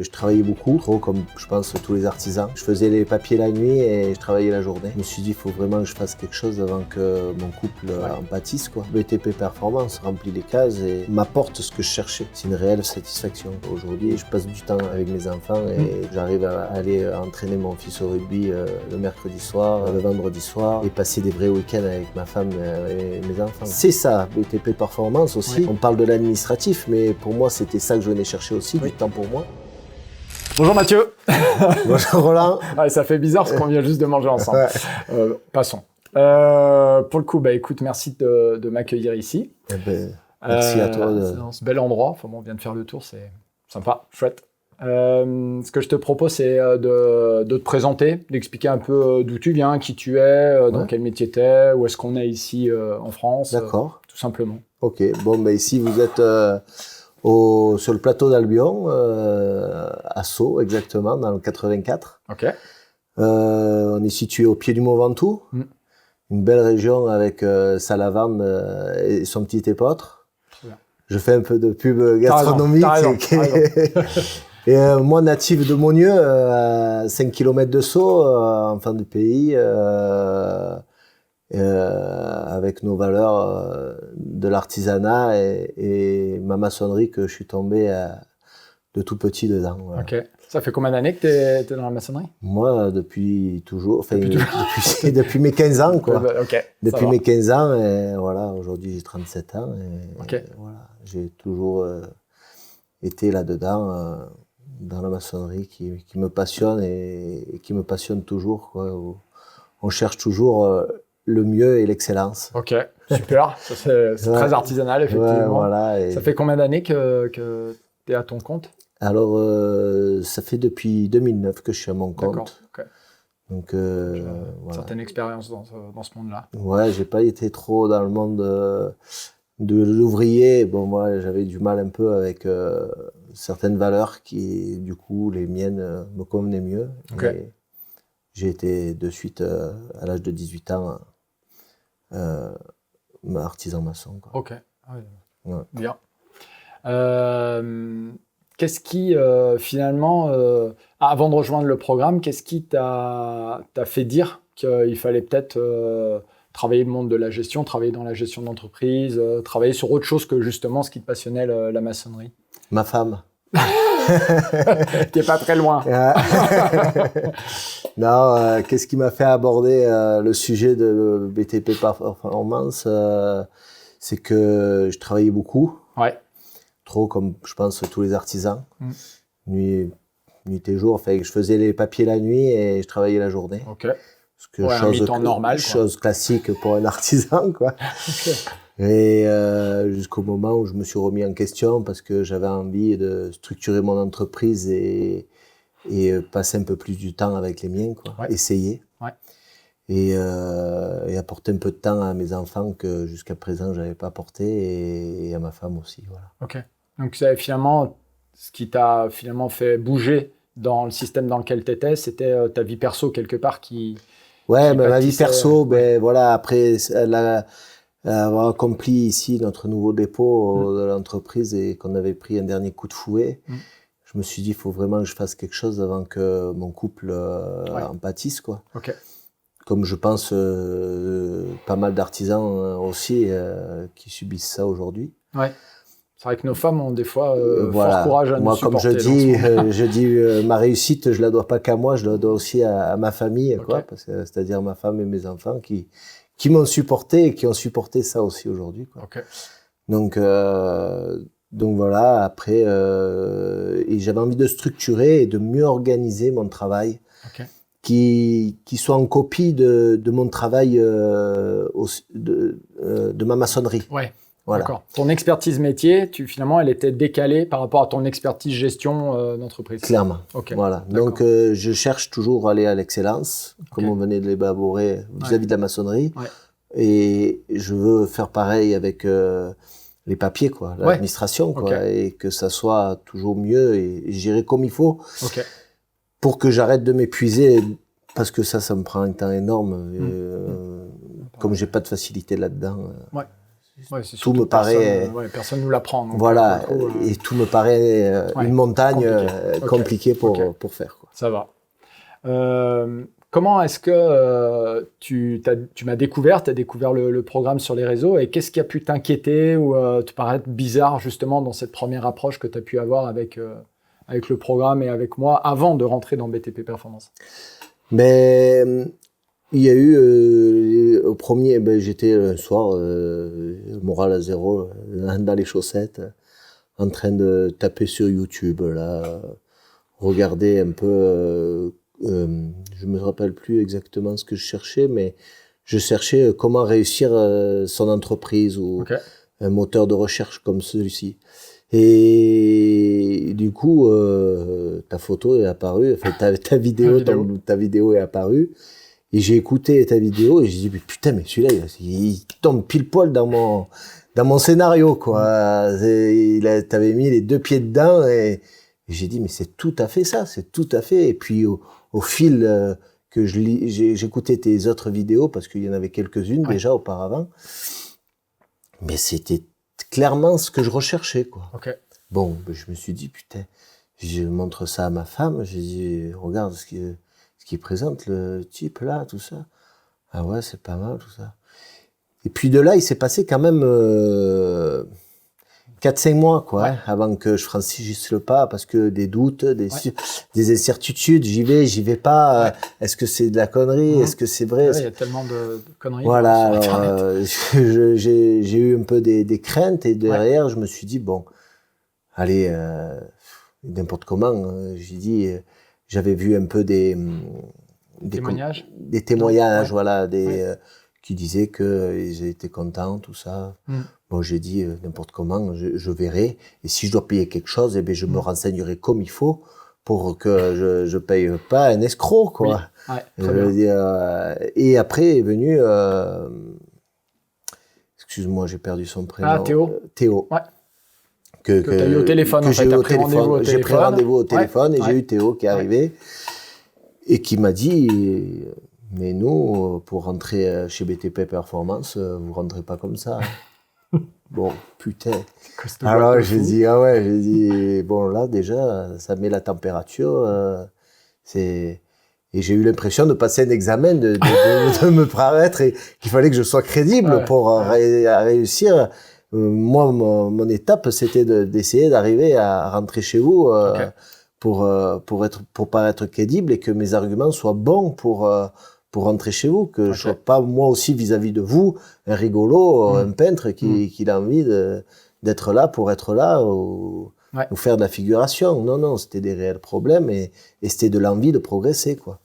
Je travaillais beaucoup, trop comme je pense tous les artisans. Je faisais les papiers la nuit et je travaillais la journée. Je me suis dit, il faut vraiment que je fasse quelque chose avant que mon couple en pâtisse, quoi. BTP Performance remplit les cases et m'apporte ce que je cherchais. C'est une réelle satisfaction. Aujourd'hui, je passe du temps avec mes enfants et j'arrive à aller entraîner mon fils au rugby le mercredi soir, le vendredi soir et passer des vrais week-ends avec ma femme et mes enfants. C'est ça, BTP Performance aussi. On parle de l'administratif, mais pour moi, c'était ça que je venais chercher aussi, du temps pour moi. Bonjour Mathieu. Bonjour Roland. Ouais, ça fait bizarre parce qu'on vient juste de manger ensemble. Passons. Pour le coup, écoute, merci de m'accueillir ici. Merci à toi. Dans ce bel endroit. Enfin, bon, on vient de faire le tour, c'est sympa, chouette. Ce que je te propose, c'est de te présenter, d'expliquer un peu d'où tu viens, qui tu es, dans quel métier tu es, où est-ce qu'on est ici en France. D'accord. Tout simplement. Ok, bon, ici vous êtes sur le plateau d'Albion, à Sceaux exactement, dans le 84. Ok. On est situé au pied du Mont Ventoux, une belle région avec sa lavande et son petit épeautre. Je fais un peu de pub gastronomique. T'as raison. Et moi, natif de Monieux, à 5 km de Sceaux, enfant du pays, avec nos valeurs de l'artisanat et ma maçonnerie que je suis tombé de tout petit dedans. Voilà. Ok. Ça fait combien d'années que t'es dans la maçonnerie? Moi, depuis toujours, enfin, depuis mes 15 ans, quoi. Okay, depuis mes 15 ans, et voilà, aujourd'hui j'ai 37 ans, et voilà, j'ai toujours été là-dedans, dans la maçonnerie qui me passionne et qui me passionne toujours, quoi. On cherche toujours le mieux et l'excellence. Ok, super. C'est très artisanal, effectivement. Ouais, voilà, ça fait combien d'années que tu es à ton compte? Alors, ça fait depuis 2009 que je suis à mon compte. D'accord, ok. Donc, voilà. Certaine expérience dans ce monde-là. Ouais, j'ai pas été trop dans le monde de l'ouvrier. Bon, moi, j'avais du mal un peu avec certaines valeurs qui, du coup, les miennes me convenaient mieux. Okay. Et j'ai été de suite, à l'âge de 18 ans, artisan maçon, quoi. Ok, Ouais. Bien. Qu'est-ce qui, finalement, avant de rejoindre le programme, qu'est-ce qui t'a fait dire qu'il fallait peut-être travailler le monde de la gestion, travailler dans la gestion d'entreprise, travailler sur autre chose que justement ce qui te passionnait, la maçonnerie? Ma femme. Qui est pas très loin. Non, qu'est-ce qui m'a fait aborder le sujet de BTP Performance, c'est que je travaillais beaucoup. Ouais. Trop comme je pense tous les artisans. Nuit et jour. Enfin, je faisais les papiers la nuit et je travaillais la journée. Ok. Un mi-temps normal, chose classique pour un artisan, quoi. Okay. Et jusqu'au moment où je me suis remis en question parce que j'avais envie de structurer mon entreprise et passer un peu plus du temps avec les miens, quoi. Ouais. Essayer. Ouais. Et apporter un peu de temps à mes enfants que jusqu'à présent j'avais pas apporté et à ma femme aussi, voilà. Ok. Donc c'est finalement ce qui t'a finalement fait bouger dans le système dans lequel tu étais, c'était ta vie perso quelque part qui. Ouais, ma vie perso, voilà, après avoir accompli ici notre nouveau dépôt de l'entreprise et qu'on avait pris un dernier coup de fouet, je me suis dit il faut vraiment que je fasse quelque chose avant que mon couple en pâtisse, quoi. Ok. Comme je pense pas mal d'artisans aussi qui subissent ça aujourd'hui. Ouais. C'est vrai que nos femmes ont des fois fort courage à nous supporter. Moi, comme je dis, ma réussite, je la dois pas qu'à moi, je la dois aussi à ma famille, quoi, c'est-à-dire ma femme et mes enfants qui m'ont supporté et qui ont supporté ça aussi aujourd'hui, quoi. Okay. Donc voilà, après, et j'avais envie de structurer et de mieux organiser mon travail. Okay. Qui soit en copie de mon travail de ma maçonnerie. Ouais. Voilà. D'accord. Ton expertise métier, finalement, elle était décalée par rapport à ton expertise gestion d'entreprise. Clairement. Okay. Voilà. Donc, je cherche toujours à aller à l'excellence, comme on venait de l'élaborer vis-à-vis de la maçonnerie. Ouais. Et je veux faire pareil avec les papiers, quoi, l'administration, quoi, et que ça soit toujours mieux et gérer comme il faut. Okay. Pour que j'arrête de m'épuiser, parce que ça me prend un temps énorme. Comme j'ai pas de facilité là-dedans, tout me paraît... personne ne nous l'apprend. Voilà, et tout me paraît une montagne compliquée pour faire. Quoi. Ça va. Comment est-ce que tu m'as découvert, tu as découvert le programme sur les réseaux, et qu'est-ce qui a pu t'inquiéter ou te paraître bizarre justement dans cette première approche que tu as pu avoir avec le programme et avec moi avant de rentrer dans BTP Performance? Mais il y a eu au premier, j'étais un soir, moral à zéro, dans les chaussettes, en train de taper sur YouTube, là, regarder un peu... je me rappelle plus exactement ce que je cherchais, mais je cherchais comment réussir son entreprise ou un moteur de recherche comme celui-ci. Et du coup, ta photo est apparue, enfin ta vidéo est apparue. Et j'ai écouté ta vidéo et j'ai dit, mais putain, mais celui-là, il tombe pile poil dans mon scénario, quoi. T'avais mis les 2 pieds dedans et j'ai dit, mais c'est tout à fait ça, c'est tout à fait. Et puis, au fil que j'écoutais tes autres vidéos, parce qu'il y en avait quelques-unes déjà auparavant, mais c'était clairement ce que je recherchais, quoi. Bon, je me suis dit, putain, je montre ça à ma femme, j'ai dit, regarde ce qu'il présente, le type là, tout ça. Ah ouais, c'est pas mal, tout ça. Et puis de là, il s'est passé quand même 4-5 mois, quoi, avant que je franchisse le pas, parce que des doutes, des incertitudes, j'y vais pas, est-ce que c'est de la connerie, est-ce que c'est vrai? Il y a tellement de conneries. Voilà, alors, j'ai eu un peu des craintes, et derrière, je me suis dit, bon, allez, n'importe comment, j'ai dit, j'avais vu un peu des témoignages, voilà, qui disaient qu'ils étaient contents, tout ça. Bon, j'ai dit, n'importe comment, je verrai. Et si je dois payer quelque chose, eh bien, je me renseignerai comme il faut pour que je paye pas un escroc, quoi. Je veux dire, et après est venu... excuse-moi, j'ai perdu son prénom. Ah, Théo. Théo. Que tu as eu au téléphone, en fait. J'ai pris rendez-vous au téléphone et j'ai eu Théo qui est arrivé et qui m'a dit... Mais nous, pour rentrer chez BTP Performance, vous rentrez pas comme ça. Bon, putain. Alors j'ai dit, bon là déjà, ça met la température. Et j'ai eu l'impression de passer un examen, de me paraître et qu'il fallait que je sois crédible pour réussir. Moi, mon étape, c'était d'essayer d'arriver à rentrer chez vous pour paraître crédible et que mes arguments soient bons pour rentrer chez vous, que je sois pas moi aussi vis-à-vis de vous un rigolo, un peintre qui a envie d'être là pour être là ou faire de la figuration. Non, c'était des réels problèmes et c'était de l'envie de progresser, quoi.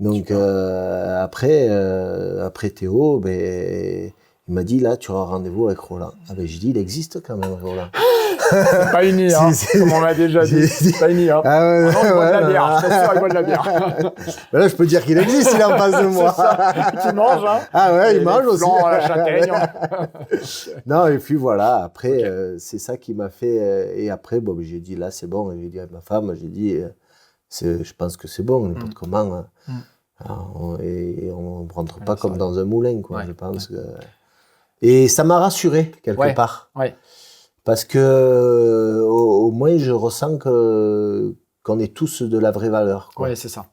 Donc après Théo, il m'a dit, là, tu auras rendez-vous avec Roland. Ah ben j'ai dit, il existe quand même, Roland. C'est pas une hein, comme on m'a déjà dit. C'est pas une hein. Ah ouais, il boit de la bière, je t'assure, il boit de la bière. Ben là, je peux dire qu'il existe, il est en face de moi. Tu manges, hein. Ah ouais, il mange aussi. La châtaigne. Non, et puis voilà, après, c'est ça qui m'a fait... et après, bon, j'ai dit, là, c'est bon. J'ai dit à ma femme, j'ai dit, je pense que c'est bon, n'importe comment. Et on ne rentre pas comme dans un moulin, quoi, je pense que... Et ça m'a rassuré, quelque part. Parce que au moins, je ressens qu'on est tous de la vraie valeur, quoi. Oui, c'est ça.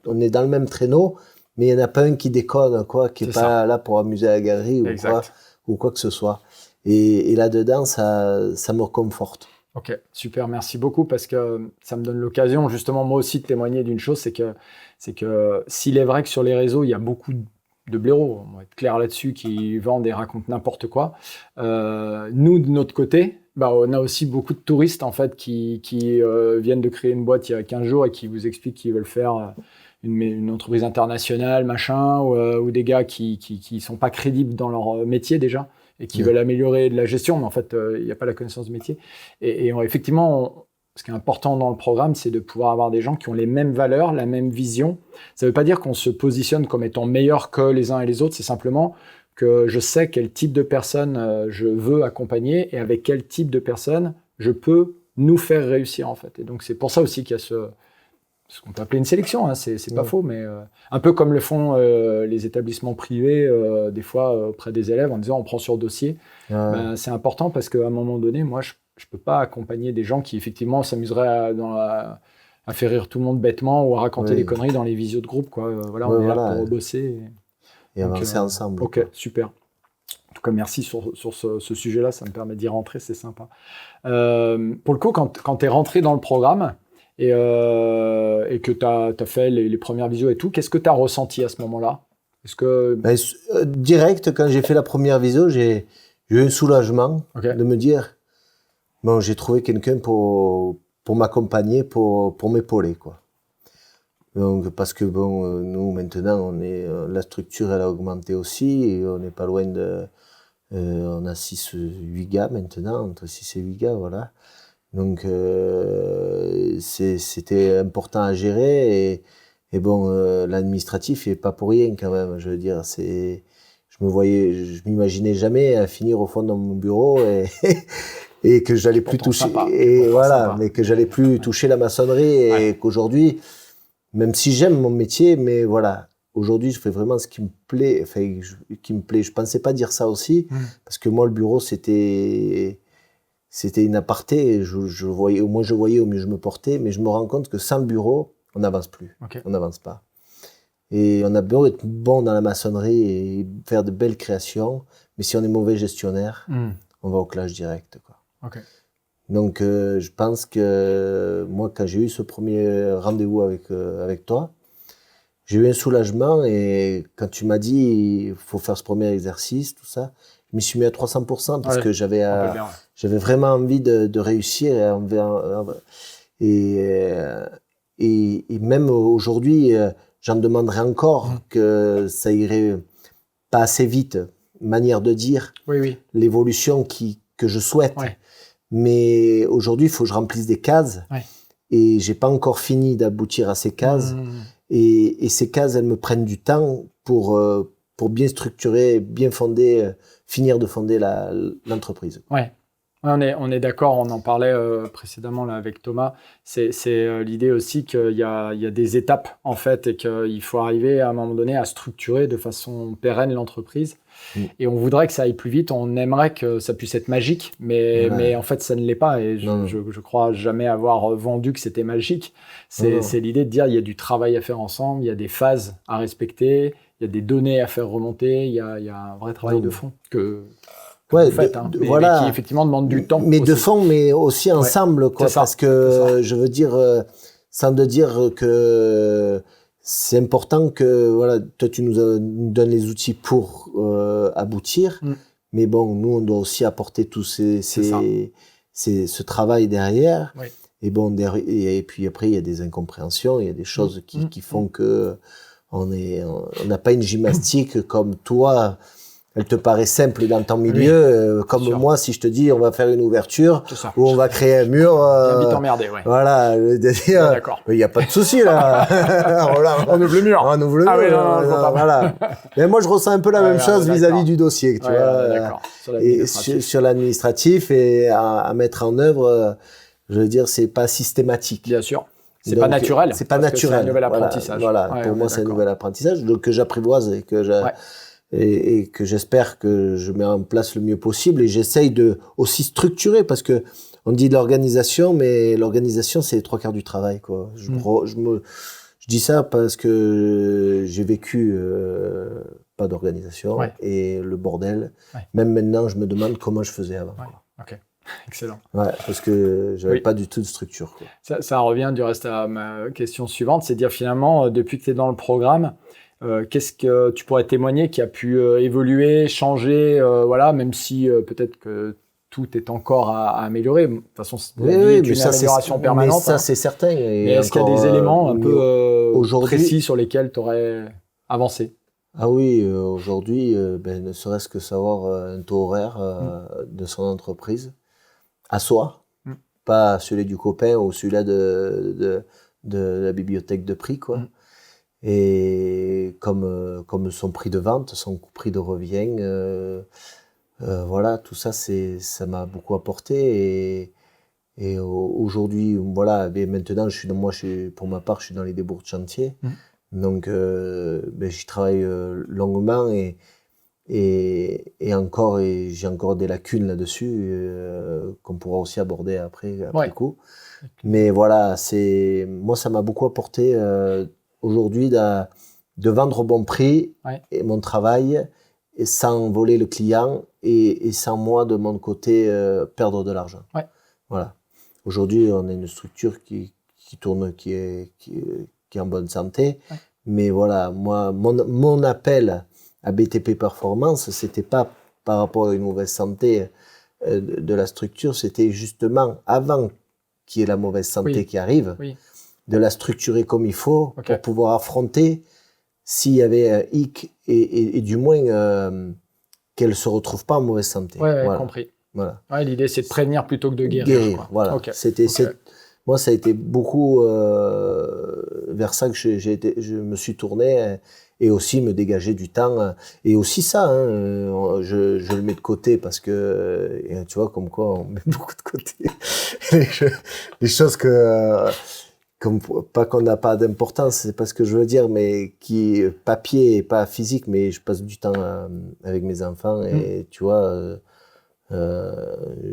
On est dans le même traîneau, mais il n'y en a pas un qui déconne, quoi, qui n'est pas là pour amuser la galerie ou quoi que ce soit. Et là-dedans, ça me réconforte. Ok, super, merci beaucoup, parce que ça me donne l'occasion, justement, moi aussi, de témoigner d'une chose, c'est que s'il est vrai que sur les réseaux, il y a beaucoup de blaireaux, on va être clair là-dessus, qui vendent et racontent n'importe quoi. Nous, de notre côté, on a aussi beaucoup de touristes, en fait, qui viennent de créer une boîte il y a 15 jours et qui vous expliquent qu'ils veulent faire une entreprise internationale, machin, ou des gars qui sont pas crédibles dans leur métier déjà, et qui veulent améliorer de la gestion, mais en fait, il n'y a pas la connaissance du métier. Et effectivement, ce qui est important dans le programme, c'est de pouvoir avoir des gens qui ont les mêmes valeurs, la même vision. Ça ne veut pas dire qu'on se positionne comme étant meilleurs que les uns et les autres, c'est simplement que je sais quel type de personne je veux accompagner et avec quel type de personne je peux nous faire réussir, en fait. Et donc, c'est pour ça aussi qu'il y a ce qu'on peut appeler une sélection, hein, c'est pas faux, mais un peu comme le font les établissements privés, des fois auprès des élèves, en disant on prend sur dossier. Ben, c'est important parce qu'à un moment donné, moi, je peux pas accompagner des gens qui, effectivement, s'amuseraient à faire rire tout le monde bêtement ou à raconter des conneries dans les visios de groupe, quoi. Voilà, on est là pour bosser. Et avancer ensemble. Ok, super. En tout cas, merci sur ce sujet-là, ça me permet d'y rentrer, c'est sympa. Pour le coup, quand tu es rentré dans le programme et que tu as fait les premières visios et tout, qu'est-ce que tu as ressenti à ce moment-là? Direct, quand j'ai fait la première visio, j'ai eu un soulagement de me dire, bon, j'ai trouvé quelqu'un pour m'accompagner, pour m'épauler, quoi. Donc, parce que bon, nous maintenant, la structure elle a augmenté aussi, et on n'est pas loin on a 6-8 gars maintenant, entre 6 et 8 gars, voilà. Donc c'était important à gérer, et bon, l'administratif il est pas pour rien quand même, je veux dire, je m'imaginais jamais à finir au fond de mon bureau et que j'allais plus toucher, mais que j'allais plus toucher la maçonnerie, et qu'aujourd'hui, même si j'aime mon métier, mais voilà, aujourd'hui, je fais vraiment ce qui me plaît. Je pensais pas dire ça aussi, parce que moi, le bureau, c'était une aparté. Je voyais, au moins je voyais, au mieux je me portais, mais je me rends compte que sans le bureau, on n'avance plus. On n'avance pas. Et on a beau être bon dans la maçonnerie et faire de belles créations, mais si on est mauvais gestionnaire, on va au clash direct, quoi. Donc, je pense que moi, quand j'ai eu ce premier rendez-vous avec toi, j'ai eu un soulagement, et quand tu m'as dit il faut faire ce premier exercice, tout ça, je m'y suis mis à 300% parce que j'avais vraiment envie de réussir, et même aujourd'hui, j'en demanderais encore que ça irait pas assez vite, manière de dire, l'évolution que je souhaite. Mais aujourd'hui, il faut que je remplisse des cases, et j'ai pas encore fini d'aboutir à ces cases. Et ces cases, elles me prennent du temps pour bien structurer, bien fonder, finir de fonder l'entreprise. On est d'accord, on en parlait précédemment là, avec Thomas. C'est l'idée aussi qu'il y a des étapes, en fait, et qu'il faut arriver à un moment donné à structurer de façon pérenne l'entreprise. Et on voudrait que ça aille plus vite, on aimerait que ça puisse être magique, mais en fait ça ne l'est pas, et je crois jamais avoir vendu que c'était magique. C'est l'idée de dire il y a du travail à faire ensemble, il y a des phases à respecter, il y a des données à faire remonter, il y a un vrai travail de fond que vous faites, mais qui effectivement demande du temps. Mais aussi. De fond, mais aussi ensemble, quoi, parce que je veux dire, sans de dire que c'est important que, voilà, toi tu nous donnes les outils pour aboutir, mais bon, nous on doit aussi apporter tout ce travail derrière, et bon, et puis après il y a des incompréhensions, il y a des choses qui font que on n'a pas une gymnastique comme toi. Elle te paraît simple dans ton milieu, comme moi, si je te dis on va faire une ouverture ou on va créer un mur. Vite emmerdé, Voilà, il n'y a pas de souci là. On ouvre le mur. On ouvre le mur. Voilà. Mais moi, je ressens un peu la même chose vis-à-vis du dossier, tu vois. Et sur l'administratif, et à mettre en œuvre, je veux dire, c'est pas systématique. Bien sûr. C'est pas naturel. C'est pas naturel. C'est un nouvel apprentissage. Voilà. Pour moi, c'est un nouvel apprentissage que j'apprivoise et que j'espère que je mets en place le mieux possible, et j'essaye de aussi structurer, parce que on dit de l'organisation, mais l'organisation c'est les 3/4 du travail, quoi. Je dis ça parce que j'ai vécu pas d'organisation et le bordel. Même maintenant, je me demande comment je faisais avant. Ok, excellent. Parce que j'avais pas du tout de structure, quoi. Ça revient du reste à ma question suivante, c'est de dire finalement, depuis que tu es dans le programme, qu'est-ce que tu pourrais témoigner qui a pu évoluer, changer, même si peut-être que tout est encore à améliorer. De toute façon, c'est une amélioration permanente. Mais ça, c'est certain. Mais est-ce qu'il y a des éléments un peu précis sur lesquels tu aurais avancé? Ah oui, aujourd'hui, ne serait-ce que savoir un taux horaire de son entreprise, à soi, pas celui du copain ou celui-là de la bibliothèque de prix, quoi. Et comme son prix de vente, son prix de revient, voilà, tout ça, ça m'a beaucoup apporté, aujourd'hui, voilà, maintenant, pour ma part, je suis dans les débours de chantier. Donc, j'y travaille longuement et j'ai encore des lacunes là-dessus qu'on pourra aussi aborder après coup. Mais voilà, moi, ça m'a beaucoup apporté aujourd'hui de vendre au bon prix et mon travail et sans voler le client et sans moi, de mon côté, perdre de l'argent. Voilà. Aujourd'hui, on a une structure qui tourne, qui est en bonne santé. Mais voilà, moi, mon appel à BTP Performance, c'était pas par rapport à une mauvaise santé de la structure, c'était justement avant qu'il y ait la mauvaise santé qui arrive, de la structurer comme il faut pour pouvoir affronter s'il y avait un hic et du moins qu'elle se retrouve pas en mauvaise santé. Voilà. Compris. Voilà. L'idée, c'est de prévenir plutôt que de guérir. Voilà. Moi, ça a été beaucoup vers ça que je me suis tourné et aussi me dégager du temps. Et aussi ça, je le mets de côté parce que, tu vois, comme quoi on met beaucoup de côté les choses pas qu'on n'a pas d'importance, c'est pas ce que je veux dire, mais qui papier et pas physique, mais je passe du temps avec mes enfants et tu vois...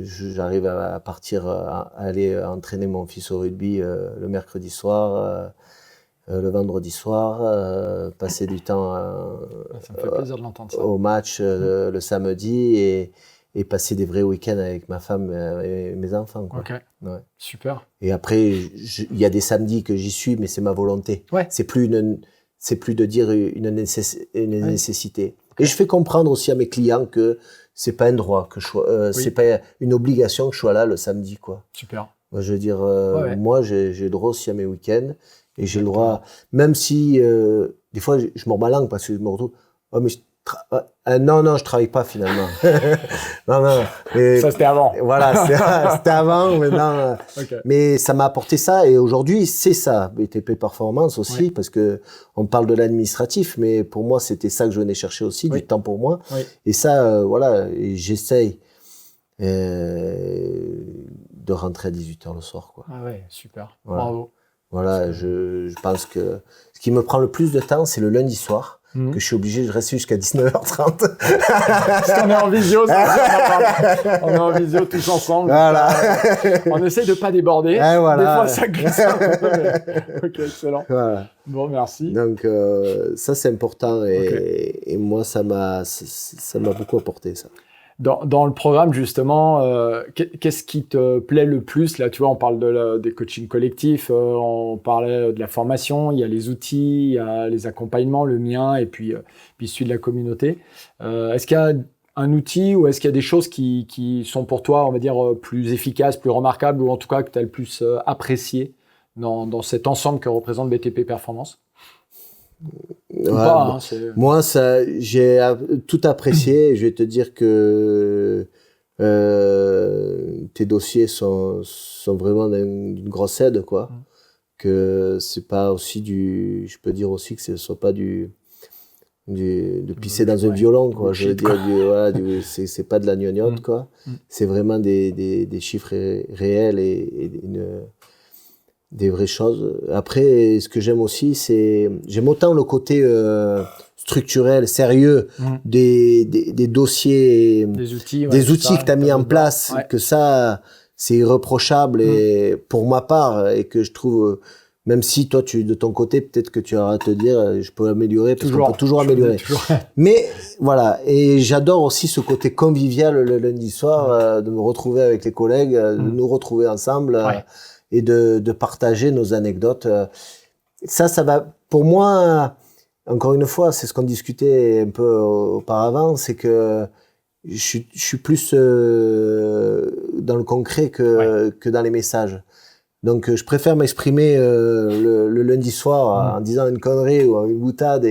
j'arrive à partir, à aller entraîner mon fils au rugby le mercredi soir, le vendredi soir, passer du temps ça me fait plaisir de l'entendre, ça. Au match le samedi et passer des vrais week-ends avec ma femme et mes enfants. Quoi. Super. Et après, il y a des samedis que j'y suis, mais c'est ma volonté. C'est plus de dire une nécessité. Et je fais comprendre aussi à mes clients que c'est pas un droit que c'est pas une obligation que je sois là le samedi, quoi. Super. Moi, je veux dire, moi, j'ai le droit aussi à mes week-ends et j'ai le droit, même si des fois je m'en balangue parce que je me retrouve, mais non, je travaille pas finalement. non. Mais, ça c'était avant. Voilà, c'était avant, maintenant. Mais ça m'a apporté ça et aujourd'hui c'est ça, BTP Performance aussi, parce que on parle de l'administratif, mais pour moi c'était ça que je venais chercher aussi, du temps pour moi. Et ça, voilà, et j'essaye de rentrer à 18h le soir, quoi. Ah ouais, super. Voilà. Bravo. Voilà, je pense que ce qui me prend le plus de temps, c'est le lundi soir. Que je suis obligé de rester jusqu'à 19h30. Parce qu'on est en visio, on est en visio tous ensemble. Voilà. On essaie de pas déborder. Des fois, ça glisse un peu. Ok, excellent. Voilà. Bon, merci. Donc, ça, c'est important. Et moi, ça m'a beaucoup apporté, ça. Dans le programme, justement, qu'est-ce qui te plaît le plus? Là, tu vois, on parle des coachings collectifs, on parlait de la formation, il y a les outils, il y a les accompagnements, le mien, et puis celui de la communauté. Est-ce qu'il y a un outil ou est-ce qu'il y a des choses qui sont pour toi, on va dire, plus efficaces, plus remarquables, ou en tout cas que tu as le plus apprécié dans cet ensemble que représente BTP Performance? Moi, j'ai tout apprécié. Je vais te dire que tes dossiers sont vraiment d'une grosse aide, quoi. Que c'est pas aussi je peux dire aussi que ce soit pas de pisser dans un violon, quoi. Je veux dire, c'est pas de la gnognotte, quoi. C'est vraiment des chiffres réels et des vraies choses. Après, ce que j'aime aussi, j'aime autant le côté structurel, sérieux des dossiers, des outils que tu as mis en place, que ça, c'est irréprochable et pour ma part, et que je trouve, même si toi, de ton côté, peut-être que tu auras à te dire, je peux améliorer, parce qu'on peut toujours améliorer. Mais voilà, et j'adore aussi ce côté convivial le lundi soir, de me retrouver avec les collègues, de nous retrouver ensemble. Et de partager nos anecdotes. Ça va, pour moi, encore une fois, c'est ce qu'on discutait un peu auparavant, c'est que je suis plus dans le concret que dans les messages. Donc, je préfère m'exprimer le lundi soir en disant une connerie ou une boutade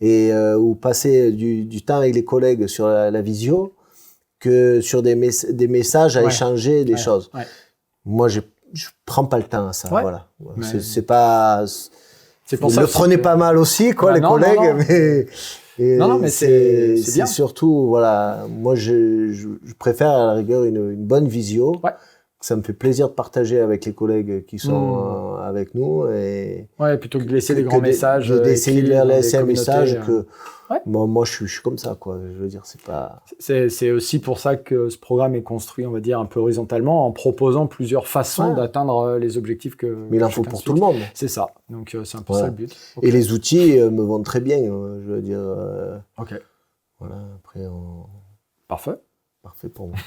ou passer du temps avec les collègues sur la visio que sur des messages à échanger des choses. Moi, je prends pas le temps à ça, voilà. C'est pas... C'est pour ça le prenez pas mal aussi, quoi, les collègues, mais c'est bien. Surtout, voilà, moi, je préfère à la rigueur une bonne visio. ça me fait plaisir de partager avec les collègues qui sont avec nous. Et plutôt que de laisser des grands messages. D'essayer de leur laisser un message que Ouais. moi je suis comme ça, quoi. Je veux dire, c'est pas. C'est aussi pour ça que ce programme est construit, on va dire, un peu horizontalement, en proposant plusieurs façons d'atteindre les objectifs que. Mais il en faut pour tout le monde. C'est ça. Donc c'est un peu ça le but. Okay. Et les outils me vont très bien. Je veux dire. Ok. Voilà. Après. Parfait. Parfait pour moi.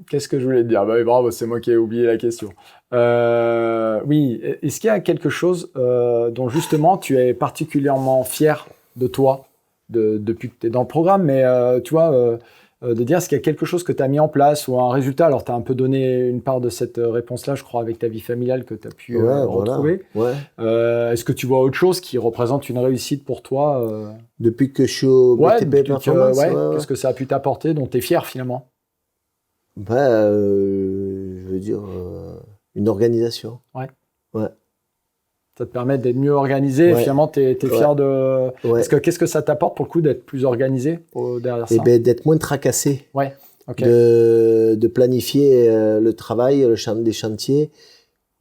Qu'est-ce que je voulais te dire? Bah oui, bravo, c'est moi qui ai oublié la question. Oui, est-ce qu'il y a quelque chose dont justement tu es particulièrement fier de toi depuis que tu es dans le programme, mais tu vois, de dire est-ce qu'il y a quelque chose que tu as mis en place ou un résultat? Alors, tu as un peu donné une part de cette réponse-là, je crois, avec ta vie familiale que tu as pu retrouver. Voilà. Est-ce que tu vois autre chose qui représente une réussite pour toi depuis que je suis au BTP Performance, qu'est-ce que ça a pu t'apporter, dont tu es fier finalement? Je veux dire, une organisation. Ouais. Ouais. Ça te permet d'être mieux organisé, finalement, tu es fier de... Parce que qu'est-ce que ça t'apporte pour le coup d'être plus organisé derrière ça? D'être moins tracassé. Ouais, ok. De planifier le travail, des chantiers,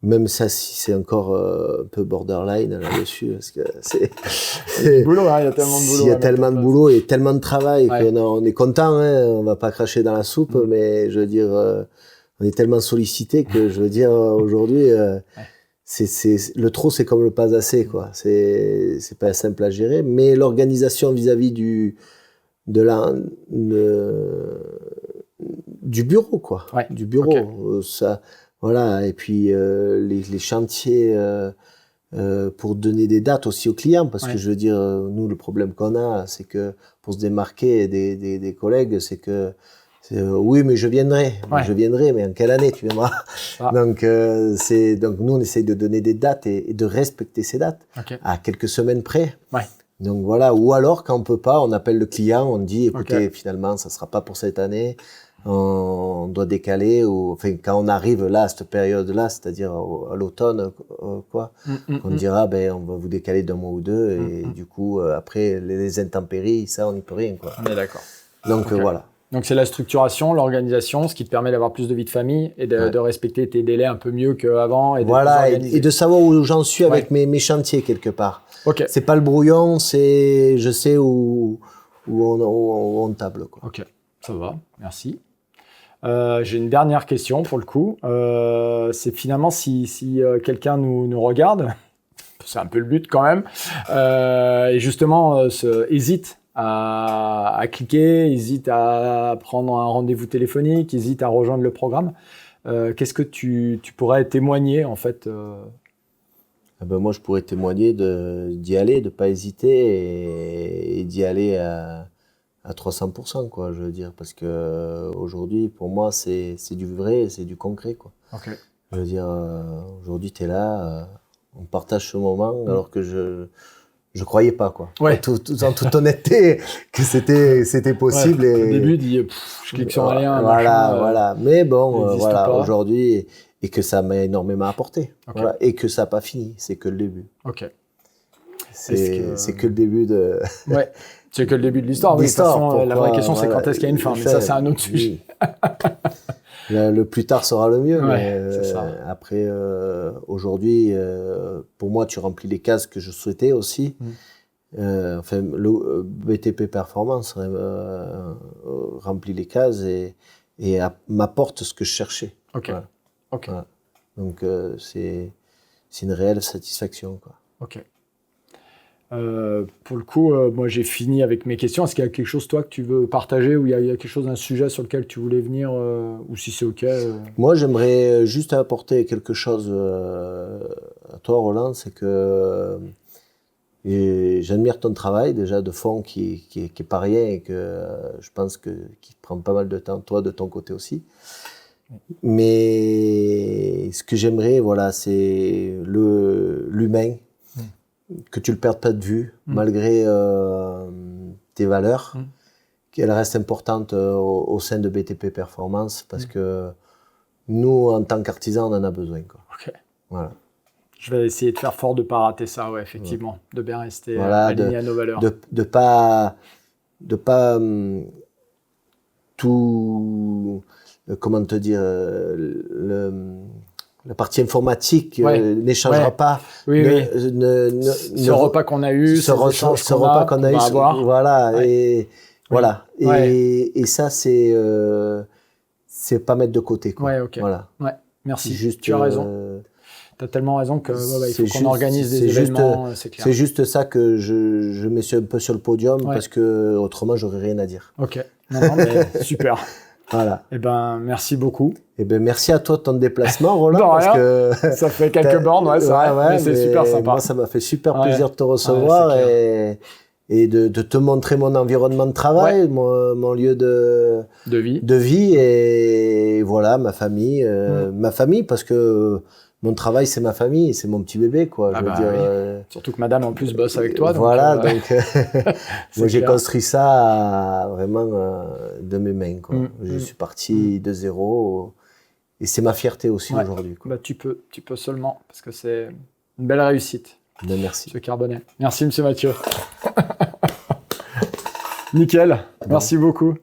même ça, si c'est encore un peu borderline là-dessus, parce que il y a du boulot, il y a tellement de boulot. Il y a tellement de boulot et tellement de travail qu'on est content, on va pas cracher dans la soupe, mais je veux dire, on est tellement sollicité que je veux dire, aujourd'hui, le trop, c'est comme le pas assez, quoi. C'est pas simple à gérer, mais l'organisation vis-à-vis du bureau, quoi. Ouais. Du bureau, ça, voilà. Et puis les chantiers pour donner des dates aussi aux clients, parce que je veux dire, nous, le problème qu'on a, c'est que pour se démarquer des collègues, c'est que oui, mais je viendrai, mais en quelle année tu viendras? Donc nous on essaye de donner des dates et de respecter ces dates à quelques semaines près. Donc voilà, ou alors quand on peut pas, on appelle le client, on dit écoutez, finalement ça sera pas pour cette année, on doit décaler, ou enfin quand on arrive là à cette période-là, c'est-à-dire à l'automne on dira on va vous décaler d'un mois ou deux et du coup après les intempéries, ça on n'y peut rien, quoi. On est d'accord. Donc voilà. Donc c'est la structuration, l'organisation, ce qui te permet d'avoir plus de vie de famille et de respecter tes délais un peu mieux qu'avant. Et et de savoir où j'en suis avec mes chantiers quelque part. C'est pas le brouillon, je sais où on table, quoi. Ok, ça va, merci. J'ai une dernière question pour le coup. C'est finalement si quelqu'un nous regarde, c'est un peu le but quand même, et justement hésite à cliquer, hésite à prendre un rendez-vous téléphonique, hésite à rejoindre le programme. Qu'est-ce que tu pourrais témoigner en fait moi, je pourrais témoigner d'y aller, de ne pas hésiter et d'y aller à 300%, quoi, je veux dire. Parce que aujourd'hui, pour moi, c'est du vrai, c'est du concret, quoi. Je veux dire, aujourd'hui, tu es là, on partage ce moment alors que je croyais pas, quoi. En toute honnêteté, que c'était possible. Au début, je clique sur rien. Voilà. Mais bon, aujourd'hui, et que ça m'a énormément apporté. Voilà. Et que ça n'a pas fini. C'est que le début. C'est que le début de. C'est que le début de l'histoire. De toute façon, la vraie question, c'est quand est-ce qu'il y a une fin. Mais ça, c'est un autre sujet. Le plus tard sera le mieux. C'est ça. Après, aujourd'hui, pour moi, tu remplis les cases que je souhaitais aussi. Le BTP Performance remplit les cases et m'apporte ce que je cherchais. Voilà. Donc, c'est une réelle satisfaction, quoi. Pour le coup, moi j'ai fini avec mes questions. Est-ce qu'il y a quelque chose, toi, que tu veux partager, ou il y a quelque chose, un sujet sur lequel tu voulais venir, ou si c'est OK Moi, j'aimerais juste apporter quelque chose à toi, Roland, c'est que j'admire ton travail, déjà, de fond, qui est pas rien, et que je pense qui prend pas mal de temps, toi, de ton côté aussi. Mais ce que j'aimerais, voilà, c'est l'humain, que tu le perdes pas de vue, malgré tes valeurs, qu'elles restent importantes au sein de BTP Performance, parce que nous, en tant qu'artisans, on en a besoin, quoi. Voilà. Je vais essayer de faire fort de ne pas rater ça, effectivement, de bien rester aligné à nos valeurs. De pas tout comment te dire, la partie informatique n'échangera pas. Oui, ce repas qu'on a eu, ce repas qu'on a eu, voilà, voilà. Et ça, c'est pas mettre de côté, quoi. Ouais, ok. Voilà. Ouais, merci. Juste, tu as raison. Tu as tellement raison qu'il faut qu'on organise des événements, c'est clair. C'est juste ça que je mets un peu sur le podium, parce que autrement, j'aurais rien à dire. Ok. Non, mais super. Voilà. Eh ben, merci beaucoup. Eh ben, merci à toi de ton déplacement, Roland. Parce que ça fait quelques bornes, c'est vrai, mais c'est super sympa. Moi, ça m'a fait super plaisir de te recevoir et de te montrer mon environnement de travail, mon lieu de vie et voilà, ma famille, parce que mon travail, c'est ma famille, c'est mon petit bébé, quoi. Je veux dire, surtout que madame, en plus, bosse avec toi. Voilà, donc moi, j'ai construit ça vraiment de mes mains, quoi. Je suis parti de zéro et c'est ma fierté aussi aujourd'hui, quoi. Bah, tu peux seulement, parce que c'est une belle réussite. Ben, merci. Monsieur Carbonnet. Merci, monsieur Mathieu. Nickel. Merci beaucoup.